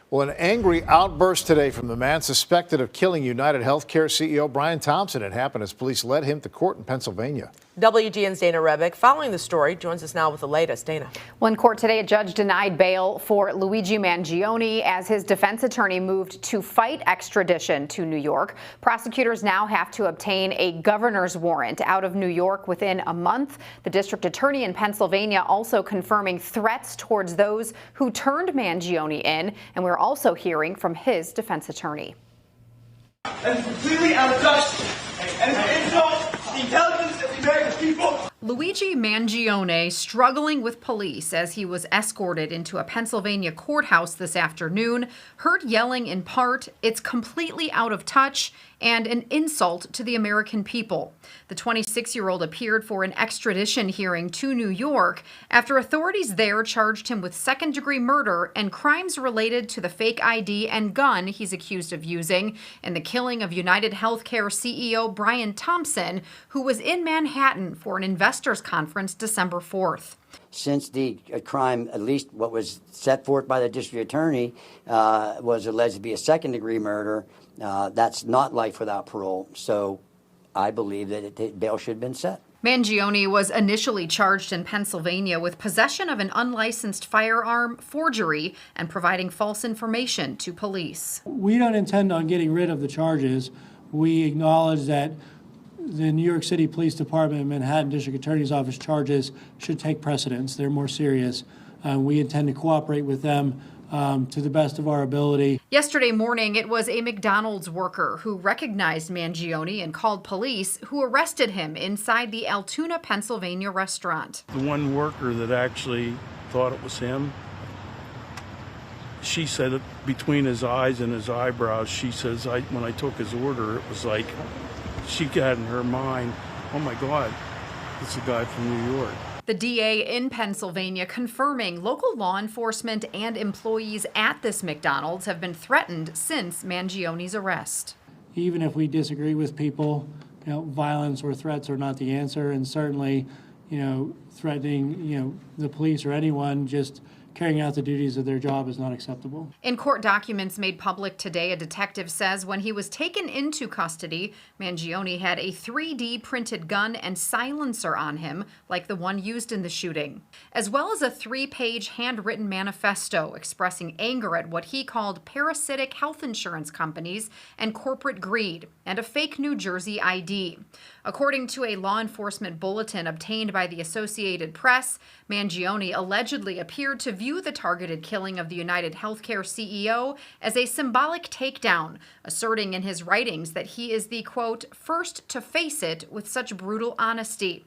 Well, an angry outburst today from the man suspected of killing United Healthcare CEO Brian Thompson. It happened as police led him to court in Pennsylvania. WGN's Dana Rebick, following the story, joins us now with the latest. Dana. Well, in court today, a judge denied bail for Luigi Mangione as his defense attorney moved to fight extradition to New York. Prosecutors now have to obtain a governor's warrant out of New York within a month. The district attorney in Pennsylvania also confirming threats towards those who turned Mangione in, and we're also hearing from his defense attorney. And completely out of touch and insult the intelligence of the American people. Luigi Mangione struggling with police as he was escorted into a Pennsylvania courthouse this afternoon, heard yelling in part, "It's completely out of touch," and an insult to the American people. The 26-year-old appeared for an extradition hearing to New York after authorities there charged him with second-degree murder and crimes related to the fake ID and gun he's accused of using in the killing of United Healthcare CEO Brian Thompson, who was in Manhattan for an investors conference December 4th. Since the crime, at least what was set forth by the district attorney, was alleged to be a second-degree murder, that's not life without parole. So I believe that bail should have been set. Mangione was initially charged in Pennsylvania with possession of an unlicensed firearm, forgery, and providing false information to police. We don't intend on getting rid of the charges. We acknowledge that the New York City Police Department and Manhattan District Attorney's Office charges should take precedence. They're more serious. We intend to cooperate with them to the best of our ability. Yesterday morning, it was a McDonald's worker who recognized Mangione and called police, who arrested him inside the Altoona, Pennsylvania restaurant. The one worker that actually thought it was him, she said it between his eyes and his eyebrows. She says, when I took his order, it was like she got in her mind, oh my God, it's a guy from New York. The DA in Pennsylvania confirming local law enforcement and employees at this McDonald's have been threatened since Mangione's arrest. Even if we disagree with people, violence or threats are not the answer, and certainly, threatening, the police or anyone just carrying out the duties of their job is not acceptable. In court documents made public today, a detective says when he was taken into custody, Mangione had a 3D printed gun and silencer on him, like the one used in the shooting, as well as a 3-page handwritten manifesto expressing anger at what he called parasitic health insurance companies and corporate greed, and a fake New Jersey ID. According to a law enforcement bulletin obtained by the Associated Press, Mangione allegedly appeared to view the targeted killing of the United Healthcare CEO as a symbolic takedown, asserting in his writings that he is the, quote, first to face it with such brutal honesty.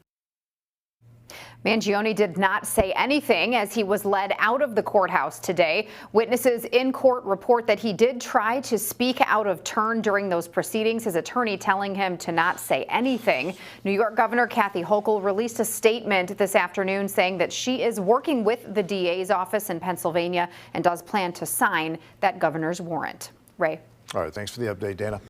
Mangione did not say anything as he was led out of the courthouse today. Witnesses in court report that he did try to speak out of turn during those proceedings, his attorney telling him to not say anything. New York Governor Kathy Hochul released a statement this afternoon saying that she is working with the DA's office in Pennsylvania and does plan to sign that governor's warrant. Ray. All right, thanks for the update, Dana.